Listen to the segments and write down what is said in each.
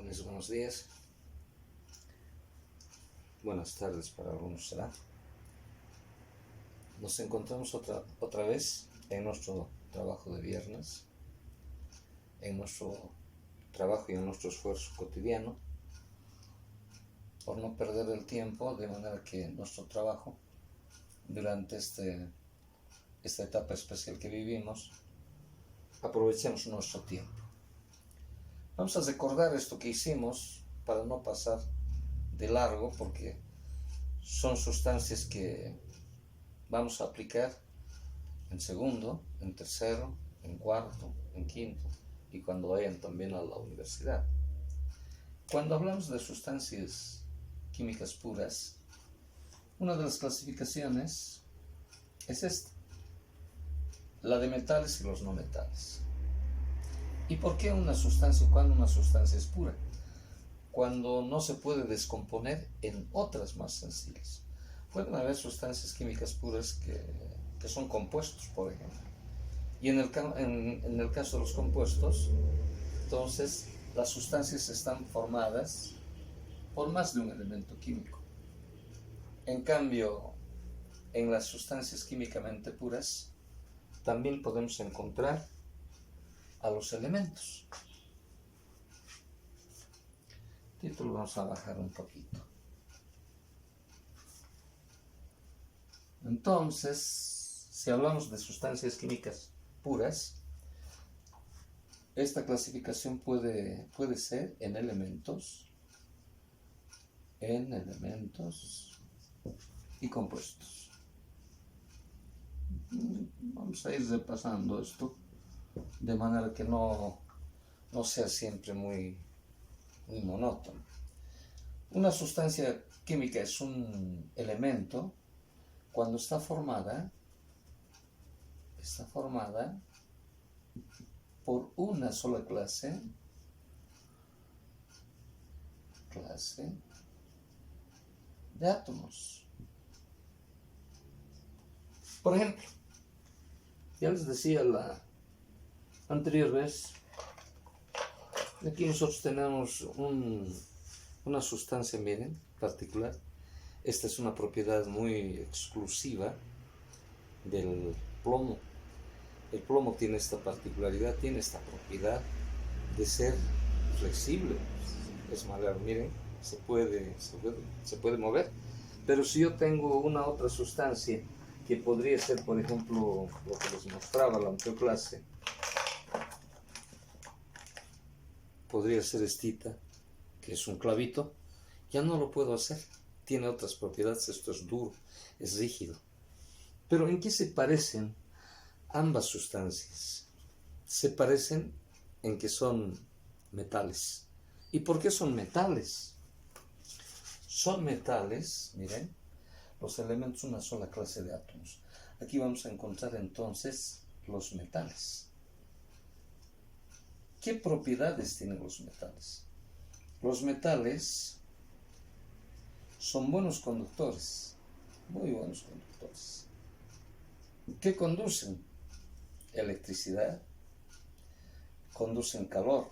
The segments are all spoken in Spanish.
jóvenes, buenos días. Buenas tardes para algunos será. Nos encontramos otra vez en nuestro trabajo de viernes, en nuestro trabajo y en nuestro esfuerzo cotidiano, por no perder el tiempo, de manera que nuestro trabajo, durante esta etapa especial que vivimos, aprovechemos nuestro tiempo. Vamos a recordar esto que hicimos para no pasar de largo, porque son sustancias que vamos a aplicar en segundo, en tercero, en cuarto, en quinto y cuando vayan también a la universidad. Cuando hablamos de sustancias químicas puras, una de las clasificaciones es esta, la de metales y los no metales. ¿Y por qué una sustancia, cuando una sustancia es pura? Cuando no se puede descomponer en otras más sencillas. Pueden haber sustancias químicas puras que son compuestos, por ejemplo. Y en el caso de los compuestos, entonces las sustancias están formadas por más de un elemento químico. En cambio, en las sustancias químicamente puras, también podemos encontrar a los elementos. El título vamos a bajar un poquito. Entonces, si hablamos de sustancias químicas puras, esta clasificación puede ser en elementos y compuestos. Vamos a ir repasando esto de manera que no sea siempre muy monótono. Una sustancia química es un elemento cuando está formada por una sola clase de átomos. Por ejemplo, ya les decía la anterior vez, aquí nosotros tenemos una sustancia, miren, particular. Esta es una propiedad muy exclusiva del plomo. El plomo tiene esta particularidad, tiene esta propiedad de ser flexible. Es maleable, miren, se puede mover. Pero si yo tengo una otra sustancia que podría ser, por ejemplo, lo que les mostraba la anterior clase, podría ser estita, que es un clavito, ya no lo puedo hacer. Tiene otras propiedades, esto es duro, es rígido. Pero ¿en qué se parecen ambas sustancias? Se parecen en que son metales. ¿Y por qué son metales? Son metales, miren, los elementos, una sola clase de átomos. Aquí vamos a encontrar entonces los metales. ¿Qué propiedades tienen los metales? Los metales son buenos conductores, muy buenos conductores. ¿Qué conducen? Electricidad, conducen calor.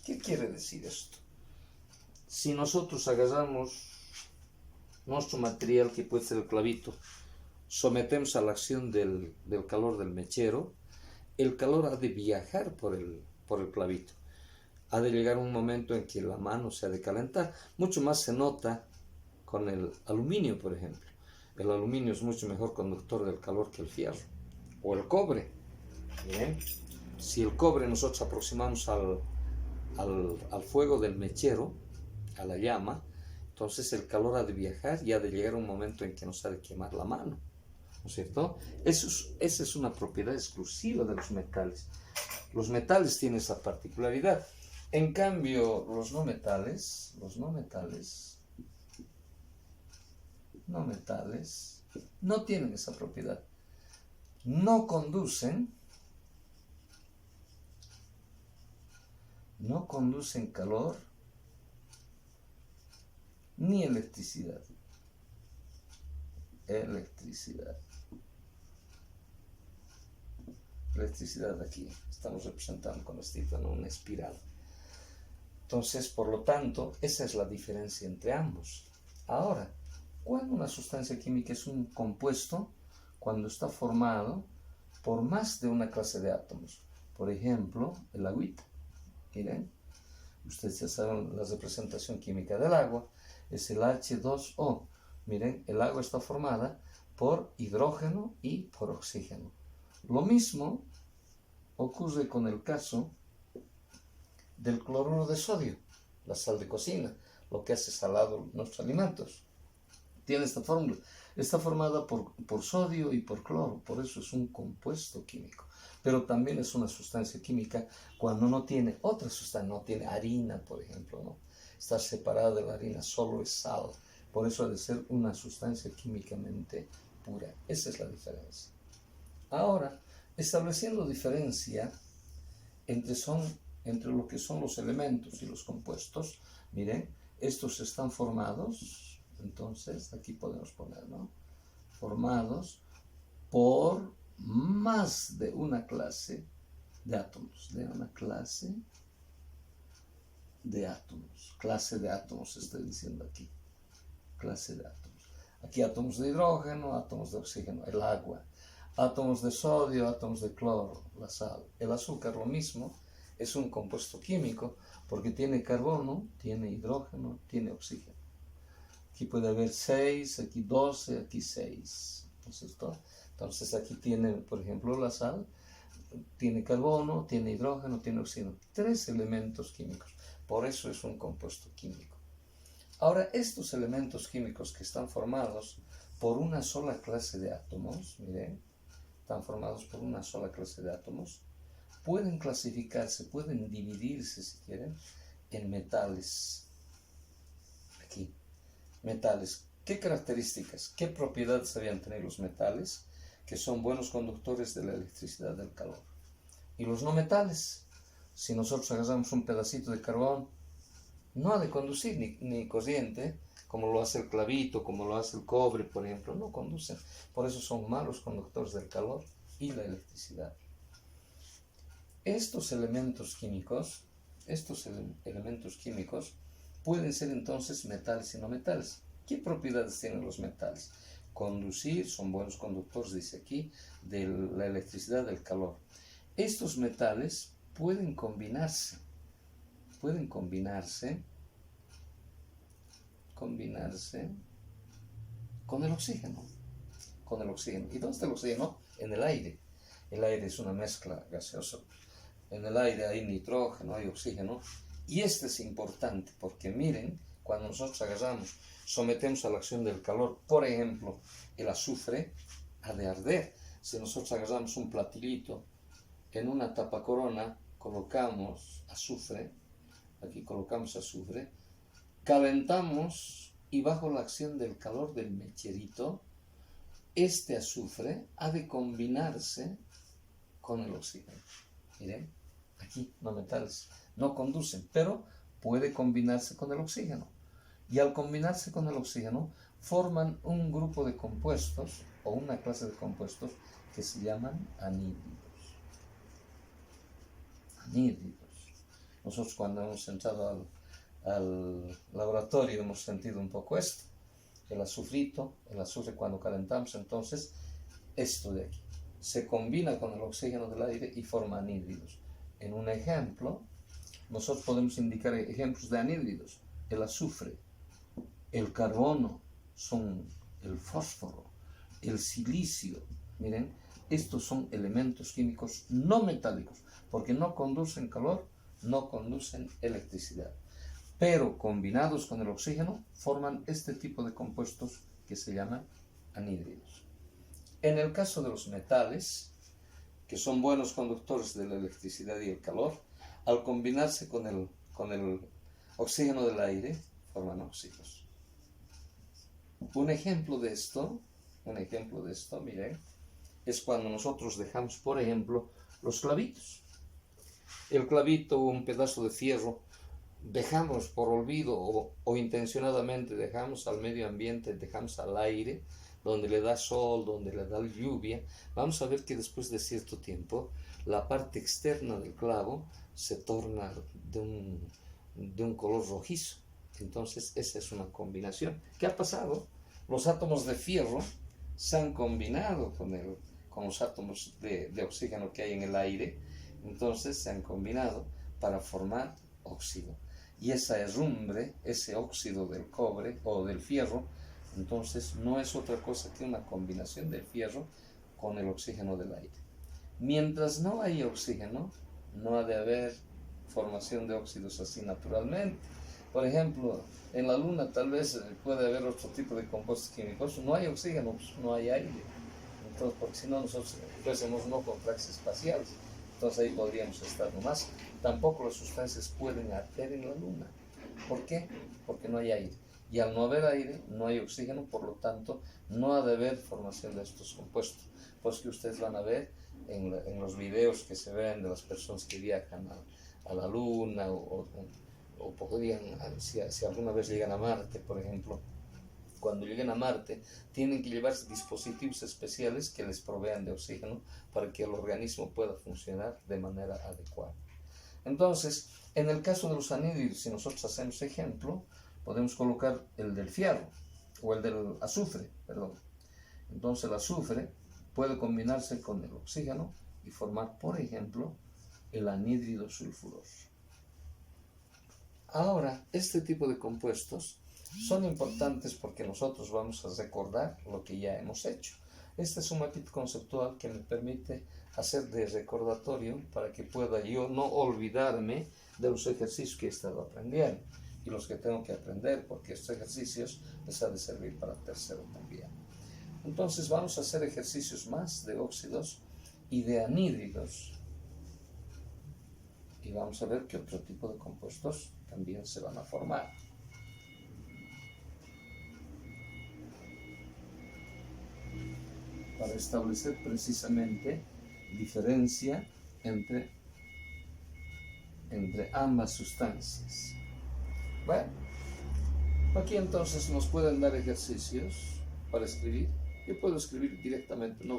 ¿Qué quiere decir esto? Si nosotros agarramos nuestro material, que puede ser el clavito, sometemos a la acción del calor del mechero, el calor ha de viajar por el clavito. Ha de llegar un momento en que la mano se ha de calentar. Mucho más se nota con el aluminio, por ejemplo. El aluminio es mucho mejor conductor del calor que el fierro. O el cobre. Bien. Si el cobre nosotros aproximamos al fuego del mechero, a la llama, entonces el calor ha de viajar y ha de llegar un momento en que nos ha de quemar la mano. ¿No es cierto? Esa es una propiedad exclusiva de los metales. Los metales tienen esa particularidad. En cambio, los no metales no tienen esa propiedad. No conducen calor ni electricidad. Electricidad aquí estamos representando con esta, ¿no? Una espiral. Entonces, por lo tanto, esa es la diferencia entre ambos. Ahora, cuando una sustancia química es un compuesto, cuando está formado por más de una clase de átomos. Por ejemplo, el agüita. Miren, ustedes ya saben la representación química del agua, es el H2O. Miren, el agua está formada por hidrógeno y por oxígeno. Lo mismo ocurre con el caso del cloruro de sodio, la sal de cocina, lo que hace salado nuestros alimentos. Tiene esta fórmula. Está formada por sodio y por cloro, por eso es un compuesto químico. Pero también es una sustancia química cuando no tiene otra sustancia, no tiene harina, por ejemplo, ¿no? Está separada de la harina, solo es sal. Por eso ha de ser una sustancia químicamente pura. Esa es la diferencia. Ahora, estableciendo diferencia entre lo que son los elementos y los compuestos, miren, estos están formados, entonces, aquí podemos poner, ¿no? Formados por más de una clase de átomos, clase de átomos estoy diciendo aquí, clase de átomos. Aquí átomos de hidrógeno, átomos de oxígeno, el agua, átomos de sodio, átomos de cloro, la sal. El azúcar, lo mismo, es un compuesto químico porque tiene carbono, tiene hidrógeno, tiene oxígeno. Aquí puede haber 6, aquí 12, aquí 6. Entonces aquí tiene, por ejemplo, la sal, tiene carbono, tiene hidrógeno, tiene oxígeno. 3 elementos químicos. Por eso es un compuesto químico. Ahora, estos elementos químicos que están formados por una sola clase de átomos, miren, están formados por una sola clase de átomos, pueden clasificarse, pueden dividirse, si quieren, en metales. Aquí, metales. ¿Qué características, qué propiedades debían tener los metales? Que son buenos conductores de la electricidad, del calor. Y los no metales, si nosotros agarramos un pedacito de carbón, no ha de conducir ni corriente, como lo hace el clavito, como lo hace el cobre, por ejemplo, no conducen. Por eso son malos conductores del calor y la electricidad. Estos elementos químicos pueden ser entonces metales y no metales. ¿Qué propiedades tienen los metales? Conducir, son buenos conductores, dice aquí, de la electricidad, del calor. Estos metales pueden combinarse con el oxígeno. ¿Y dónde está el oxígeno? En el aire. El aire es una mezcla gaseosa. En el aire hay nitrógeno, hay oxígeno. Y este es importante porque miren, cuando nosotros agarramos, sometemos a la acción del calor, por ejemplo, el azufre ha de arder. Si nosotros agarramos un platilito, en una tapacorona colocamos azufre, aquí colocamos azufre, calentamos y bajo la acción del calor del mecherito, este azufre ha de combinarse con el oxígeno. Miren, aquí no metales, no conducen, pero puede combinarse con el oxígeno. Y al combinarse con el oxígeno, forman un grupo de compuestos, o una clase de compuestos, que se llaman anhídridos. Nosotros cuando hemos entrado al laboratorio hemos sentido un poco esto. El azufre cuando calentamos, entonces, esto de aquí se combina con el oxígeno del aire y forma anhídridos. En un ejemplo, nosotros podemos indicar ejemplos de anhídridos. El azufre, el carbono, son el fósforo, el silicio. Miren, estos son elementos químicos no metálicos, porque no conducen calor, no conducen electricidad. Pero combinados con el oxígeno, forman este tipo de compuestos que se llaman anhídridos. En el caso de los metales, que son buenos conductores de la electricidad y el calor, al combinarse con el oxígeno del aire, forman óxidos. Un ejemplo de esto, miren, es cuando nosotros dejamos, por ejemplo, los clavitos. El clavito, un pedazo de fierro, dejamos por olvido o intencionadamente, dejamos al medio ambiente, dejamos al aire, donde le da sol, donde le da lluvia, vamos a ver que después de cierto tiempo, la parte externa del clavo se torna de de un color rojizo. Entonces esa es una combinación. ¿Qué ha pasado? Los átomos de fierro se han combinado con los átomos de oxígeno que hay en el aire. Entonces se han combinado para formar óxido. Y esa herrumbre, ese óxido del cobre o del fierro, entonces no es otra cosa que una combinación del fierro con el oxígeno del aire. Mientras no hay oxígeno, no ha de haber formación de óxidos así naturalmente. Por ejemplo, en la Luna tal vez puede haber otro tipo de compuestos químicos. No hay oxígeno, pues no hay aire. Entonces, porque si no nosotros fuésemos no con trajes espaciales, entonces ahí podríamos estar nomás. Tampoco las sustancias pueden arder en la Luna. ¿Por qué? Porque no hay aire. Y al no haber aire, no hay oxígeno, por lo tanto, no ha de haber formación de estos compuestos. Pues que ustedes van a ver en los videos que se ven de las personas que viajan a la Luna o podrían, si alguna vez llegan a Marte, por ejemplo, cuando lleguen a Marte, tienen que llevarse dispositivos especiales que les provean de oxígeno para que el organismo pueda funcionar de manera adecuada. Entonces, en el caso de los anhídridos, si nosotros hacemos ejemplo, podemos colocar el del fierro o el del azufre, perdón. Entonces el azufre puede combinarse con el oxígeno y formar, por ejemplo, el anhídrido sulfuroso. Ahora, este tipo de compuestos son importantes porque nosotros vamos a recordar lo que ya hemos hecho. Este es un mapita conceptual que me permite hacer de recordatorio para que pueda yo no olvidarme de los ejercicios que he estado aprendiendo y los que tengo que aprender, porque estos ejercicios les ha de servir para tercero también. Entonces vamos a hacer ejercicios más de óxidos y de anhídridos. Y vamos a ver qué otro tipo de compuestos también se van a formar. Para establecer precisamente diferencia entre ambas sustancias. Bueno, aquí entonces nos pueden dar ejercicios para escribir. Yo puedo escribir directamente, no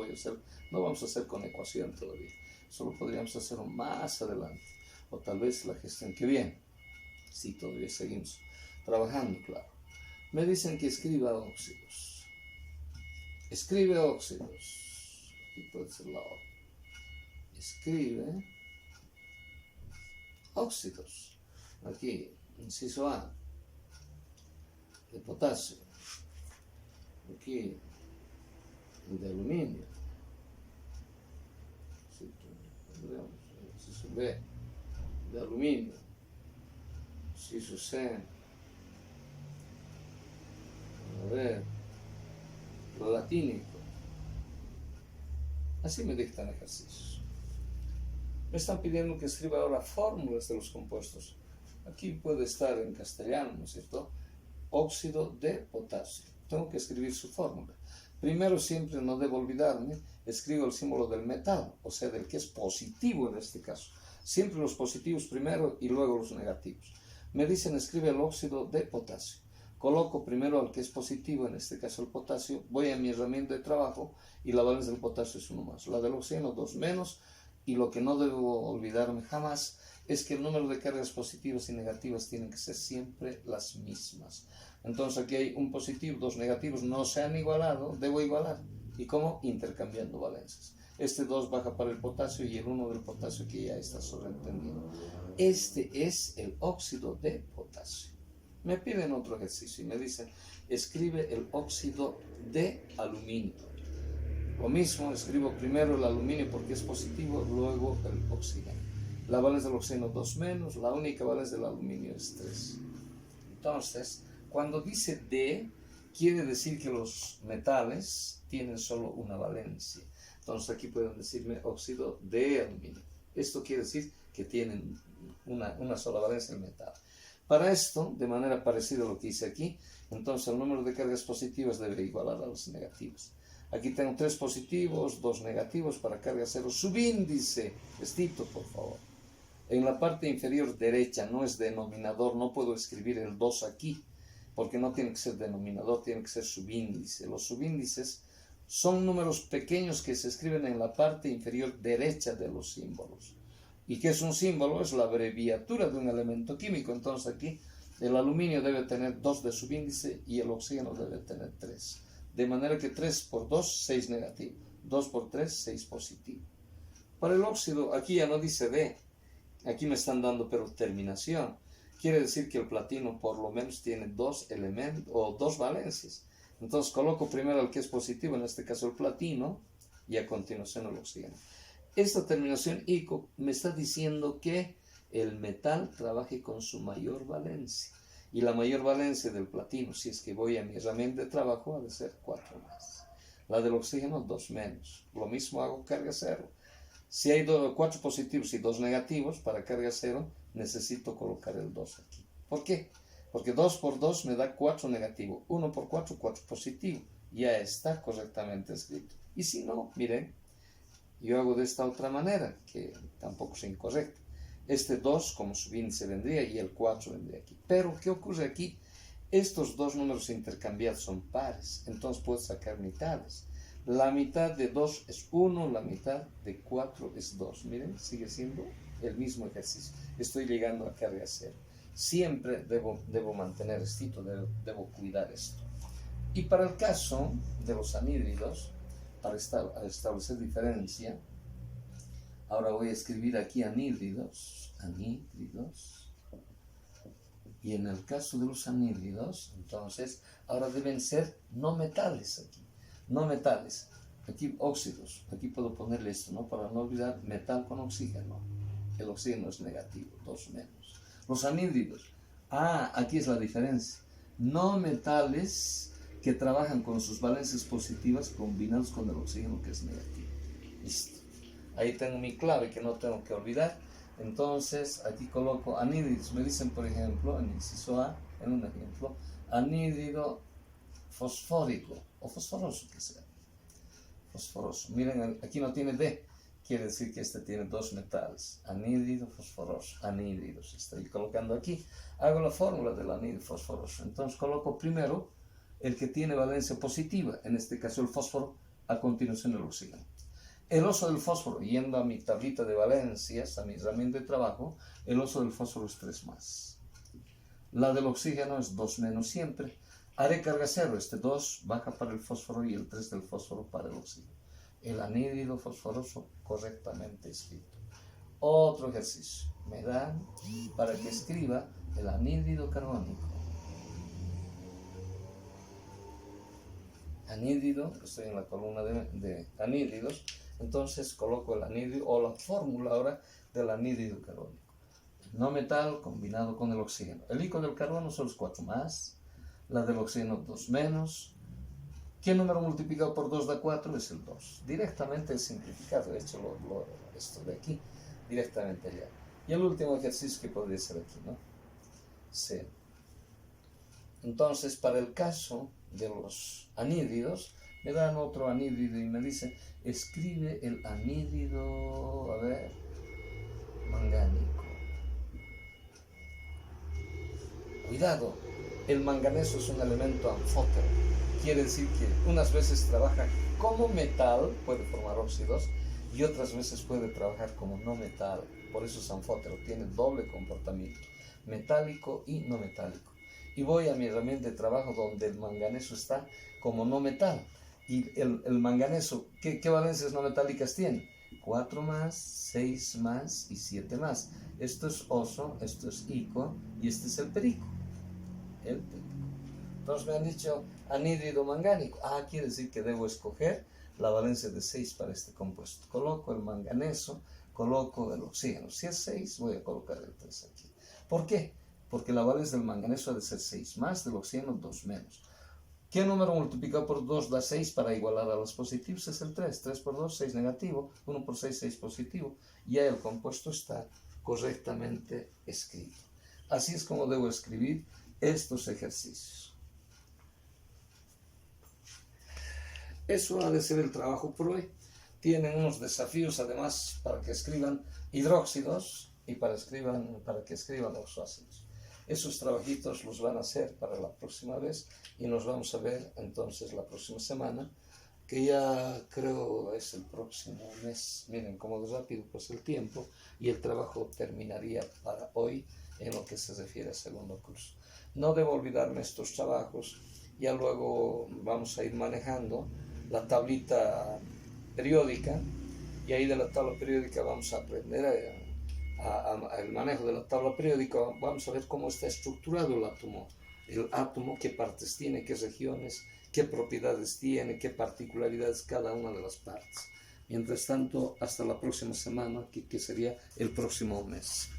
vamos a hacer con ecuación todavía. Solo podríamos hacerlo más adelante. O tal vez la gestión que viene. Sí, todavía seguimos trabajando, claro. Me dicen que escriba óxidos. Escribe óxidos. Aquí puede ser la O. Escribe óxidos. Aquí, inciso A, de potasio. Aquí, de aluminio. Inciso B, de aluminio. Inciso C, a ver, platínico. Así me dictan ejercicios. Me están pidiendo que escriba ahora fórmulas de los compuestos. Aquí puede estar en castellano, ¿no es cierto? Óxido de potasio. Tengo que escribir su fórmula. Primero, siempre no debo olvidarme, escribo el símbolo del metal, o sea, del que es positivo en este caso. Siempre los positivos primero y luego los negativos. Me dicen escribe el óxido de potasio. Coloco primero al que es positivo, en este caso el potasio, voy a mi herramienta de trabajo y la valencia del potasio es 1 más. La del oxígeno 2 menos, y lo que no debo olvidarme jamás es que el número de cargas positivas y negativas tienen que ser siempre las mismas. Entonces aquí hay un positivo, 2 negativos, no se han igualado, debo igualar. ¿Y cómo? Intercambiando valencias. Este 2 baja para el potasio y el 1 del potasio que ya está sobreentendido. Este es el óxido de potasio. Me piden otro ejercicio y me dicen, escribe el óxido de aluminio. Lo mismo, escribo primero el aluminio porque es positivo, luego el oxígeno. La valencia del oxígeno 2 menos, la única valencia del aluminio es 3. Entonces, cuando dice D, quiere decir que los metales tienen solo una valencia. Entonces aquí pueden decirme óxido de aluminio. Esto quiere decir que tienen una sola valencia el metal. Para esto, de manera parecida a lo que hice aquí, entonces el número de cargas positivas debe igualar a los negativos. Aquí tengo 3 positivos, 2 negativos para carga 0. Subíndice, vestito, por favor. En la parte inferior derecha, no es denominador, no puedo escribir el 2 aquí, porque no tiene que ser denominador, tiene que ser subíndice. Los subíndices son números pequeños que se escriben en la parte inferior derecha de los símbolos. ¿Y qué es un símbolo? Es la abreviatura de un elemento químico. Entonces aquí el aluminio debe tener 2 de subíndice y el oxígeno debe tener 3. De manera que 3 por 2, 6 negativo. 2 por 3, 6 positivo. Para el óxido, aquí ya no dice D. Aquí me están dando pero terminación. Quiere decir que el platino por lo menos tiene 2 elementos o 2 valencias. Entonces coloco primero el que es positivo, en este caso el platino, y a continuación el oxígeno. Esta terminación ICO me está diciendo que el metal trabaje con su mayor valencia. Y la mayor valencia del platino, si es que voy a mi herramienta de trabajo, ha de ser 4 más. La del oxígeno, 2 menos. Lo mismo hago carga cero. Si hay 4 positivos y 2 negativos, para carga cero necesito colocar el 2 aquí. ¿Por qué? Porque 2 por 2 me da 4 negativo. 1 por 4, 4 positivo. Ya está correctamente escrito. Y si no, miren, yo hago de esta otra manera, que tampoco es incorrecta. Este 2 como subíndice vendría y el 4 vendría aquí. Pero, ¿qué ocurre aquí? Estos dos números intercambiados son pares, entonces puedo sacar mitades. La mitad de 2 es 1, la mitad de 4 es 2. Miren, sigue siendo el mismo ejercicio. Estoy llegando a carga cero. Siempre debo mantener esto, debo cuidar esto. Y para el caso de los anhídridos, para establecer diferencia, ahora voy a escribir aquí anhídridos. Y en el caso de los anhídridos, entonces, ahora deben ser no metales aquí. No metales. Aquí óxidos. Aquí puedo ponerle esto, ¿no? Para no olvidar metal con oxígeno. El oxígeno es negativo, 2 menos. Los anhídridos. Aquí es la diferencia. No metales que trabajan con sus valencias positivas combinados con el oxígeno que es negativo. Listo. Ahí tengo mi clave que no tengo que olvidar. Entonces, aquí coloco anhídridos. Me dicen, por ejemplo, en inciso A, en un ejemplo, anhídrido fosfórico o fosforoso que sea. Fosforoso. Miren, aquí no tiene D. Quiere decir que este tiene 2 metales. Anhídrido fosforoso. Anhídridos. Estoy colocando aquí. Hago la fórmula del anhídrido fosforoso. Entonces coloco primero el que tiene valencia positiva. En este caso el fósforo. A continuación el oxígeno. El oso del fósforo, yendo a mi tablita de valencias, a mi herramienta de trabajo, el oso del fósforo es 3 más. La del oxígeno es 2 menos siempre. Haré carga cero, este 2 baja para el fósforo y el 3 del fósforo para el oxígeno. El anhídrido fosforoso correctamente escrito. Otro ejercicio. Me dan para que escriba el anhídrido carbónico. Anhídrido, estoy en la columna de anhídridos, entonces coloco el anhídrido o la fórmula ahora del anhídrido carbónico. No metal combinado con el oxígeno. El ICO del carbono son los 4 más, la del oxígeno 2 menos. ¿Qué número multiplicado por 2 da 4? Es el 2. Directamente es simplificado, he hecho esto de aquí, directamente allá. Y el último ejercicio que podría ser aquí, ¿no? C. Entonces, para el caso de los anhídridos, me dan otro anhídrido y me dicen, escribe el anhídrido, mangánico. Cuidado, el manganeso es un elemento anfótero. Quiere decir que unas veces trabaja como metal, puede formar óxidos, y otras veces puede trabajar como no metal. Por eso es anfótero, tiene doble comportamiento, metálico y no metálico. Y voy a mi herramienta de trabajo donde el manganeso está como no metal. Y el manganeso, ¿qué valencias no metálicas tiene? 4 más, 6 más y 7 más. Esto es oso, esto es ico y este es el perico. El perico. Entonces me han dicho anhídrido mangánico. Quiere decir que debo escoger la valencia de 6 para este compuesto. Coloco el manganeso, coloco el oxígeno. Si es 6, voy a colocar el 3 aquí. ¿Por qué? Porque la valencia del manganeso ha de ser 6 más, del oxígeno 2 menos. ¿Qué número multiplicado por 2 da 6 para igualar a los positivos? Es el 3. 3 por 2, 6 negativo. 1 por 6, 6 positivo. Ya el compuesto está correctamente escrito. Así es como debo escribir estos ejercicios. Eso ha de ser el trabajo por hoy. Tienen unos desafíos además para que escriban hidróxidos y para que escriban oxoácidos. Esos trabajitos los van a hacer para la próxima vez y nos vamos a ver entonces la próxima semana que ya creo es el próximo mes. Miren cómo de rápido pues el tiempo, y el trabajo terminaría para hoy en lo que se refiere a segundo curso. No debo olvidarme estos trabajos, ya luego vamos a ir manejando la tablita periódica, y ahí de la tabla periódica vamos a aprender el manejo de la tabla periódica. Vamos a ver cómo está estructurado el átomo, qué partes tiene, qué regiones, qué propiedades tiene, qué particularidades cada una de las partes. Mientras tanto, hasta la próxima semana, que sería el próximo mes.